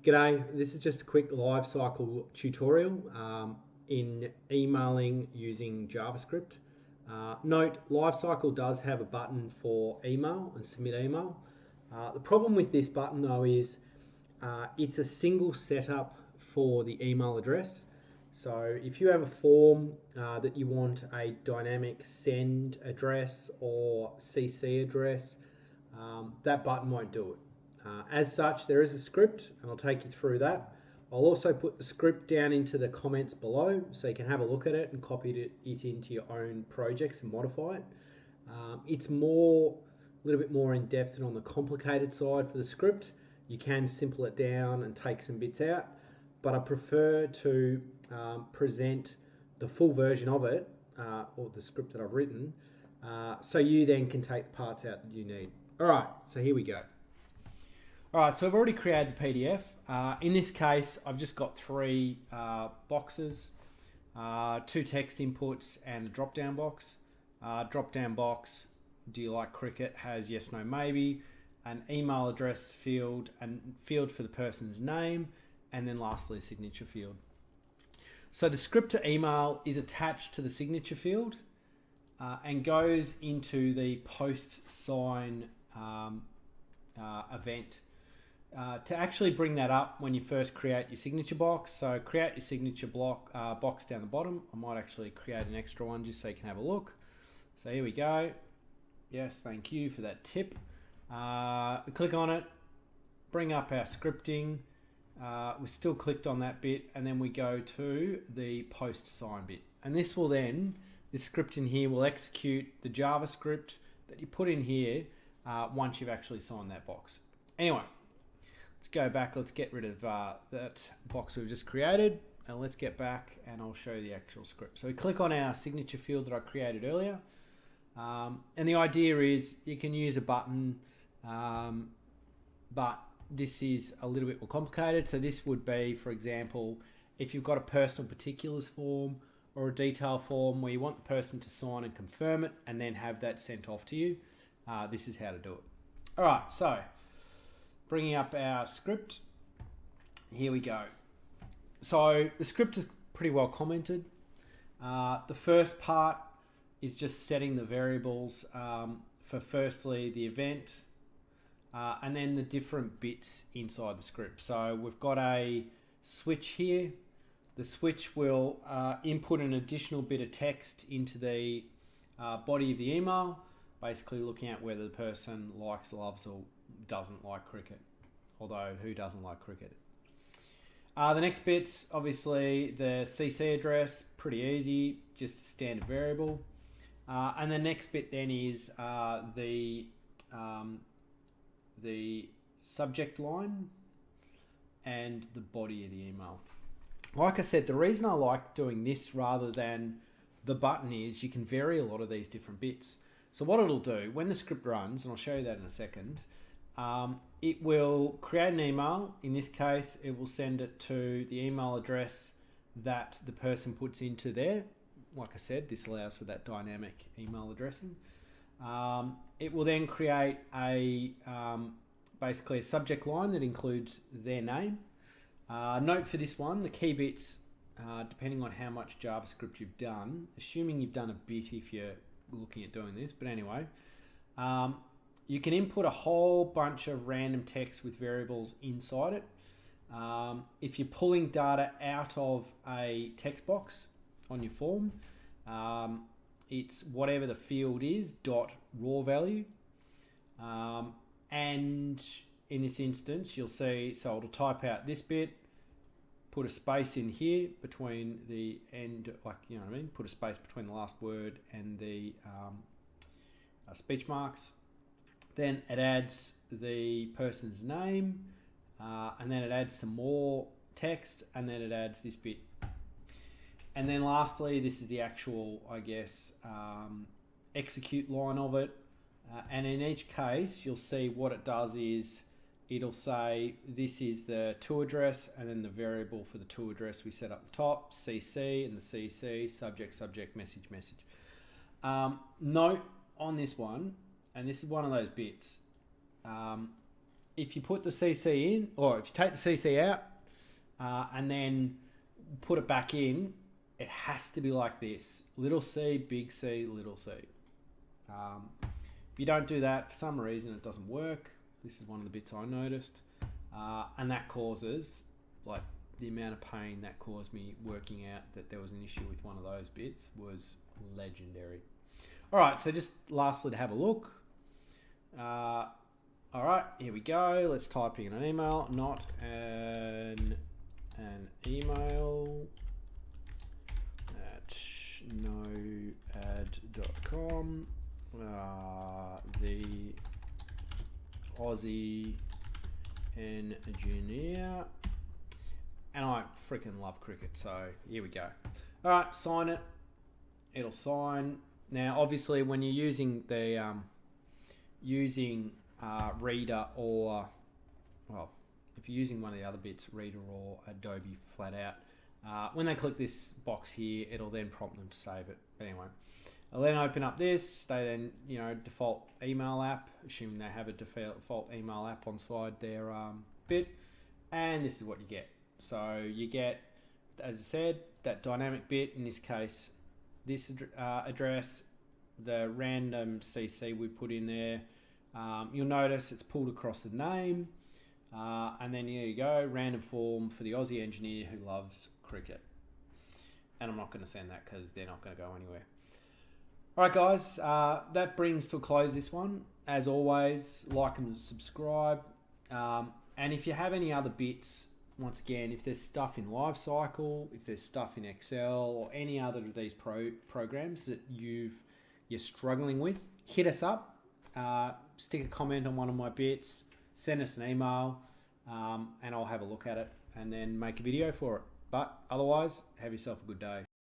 G'day, this is just a quick LiveCycle tutorial in emailing using JavaScript. Note, LiveCycle does have a button for email and submit email. The problem with this button though is it's a single setup for the email address. So if you have a form that you want a dynamic send address or CC address, that button won't do it. As such, there is a script, and I'll take you through that. I'll also put the script down into the comments below so you can have a look at it and copy it into your own projects and modify it. It's a little bit more in depth and on the complicated side for the script. You can simple it down and take some bits out, but I prefer to present the full version of it, or the script that I've written, so you then can take the parts out that you need. All right, so here we go. All right, so I've already created the PDF. In this case, I've just got three boxes, two text inputs and a drop-down box. Drop-down box, do you like cricket, has yes, no, maybe, an email address field, and field for the person's name, and then lastly a signature field. So the script to email is attached to the signature field and goes into the post sign event. To actually bring that up when you first create your signature box, so create your signature box down the bottom. I might actually create an extra one just so you can have a look. So here we go. Yes, thank you for that tip. Click on it, bring up our scripting. We still clicked on that bit, and then we go to the post sign bit. And this will then, this script in here will execute the JavaScript that you put in here once you've actually signed that box. Anyway, let's go back. Let's get rid of that box we've just created. And let's get back and I'll show you the actual script. So we click on our signature field that I created earlier. And the idea is you can use a button, but this is a little bit more complicated. So this would be, for example, if you've got a personal particulars form or a detail form where you want the person to sign and confirm it and then have that sent off to you. This is how to do it. All right, so bringing up our script, here we go. So the script is pretty well commented. The first part is just setting the variables for firstly the event and then the different bits inside the script. So we've got a switch here. The switch will input an additional bit of text into the body of the email, basically looking at whether the person likes, loves, or doesn't like cricket, although who doesn't like cricket? The next bit's obviously the CC address, pretty easy, just a standard variable. And the next bit then is the subject line and the body of the email. Like I said, the reason I like doing this rather than the button is you can vary a lot of these different bits. So what it'll do, when the script runs, and I'll show you that in a second, it will create an email. In this case, it will send it to the email address that the person puts into there. Like I said, this allows for that dynamic email addressing. It will then create a basically a subject line that includes their name. Note for this one, the key bits, depending on how much JavaScript you've done, assuming you've done a bit if you're looking at doing this, but anyway, you can input a whole bunch of random text with variables inside it. If you're pulling data out of a text box on your form, it's whatever the field is, dot raw value. And in this instance, you'll see, so it'll type out this bit, put a space in here between the end, like, you know what I mean? Put a space between the last word and the speech marks. Then it adds the person's name, and then it adds some more text, and then it adds this bit. And then lastly, this is the actual, I guess, execute line of it. And in each case, you'll see what it does is it'll say this is the to address, and then the variable for the to address we set up the top, CC, and the CC, subject, message. Note on this one, and this is one of those bits, if you put the CC in, or if you take the CC out and then put it back in, it has to be like this: little c, big C, little c. If you don't do that, for some reason it doesn't work. This is one of the bits I noticed, and that causes, like, the amount of pain that caused me working out that there was an issue with one of those bits was legendary. All right, so just lastly to have a look. All right, here we go. Let's type in an email, not an email at noad.com. The Aussie engineer, and I freaking love cricket, so here we go. All right, sign it. It'll sign. Now, obviously, when you're using the Reader, or, well, if you're using one of the other bits, Reader or Adobe flat out, when they click this box here, it'll then prompt them to save it. But anyway, I'll then open up this. They then, default email app, assuming they have a default email app on slide their bit, and this is what you get. So you get, as I said, that dynamic bit, in this case, this address, the random CC we put in there. You'll notice it's pulled across the name, and then here you go, random form for the Aussie engineer who loves cricket. And I'm not going to send that because they're not going to go anywhere. All right, guys, that brings to a close this one. As always, like and subscribe. And if you have any other bits, once again, if there's stuff in LiveCycle, if there's stuff in Excel, or any other of these programs that you're struggling with, hit us up. Stick a comment on one of my bits, send us an email, and I'll have a look at it and then make a video for it. But otherwise, have yourself a good day.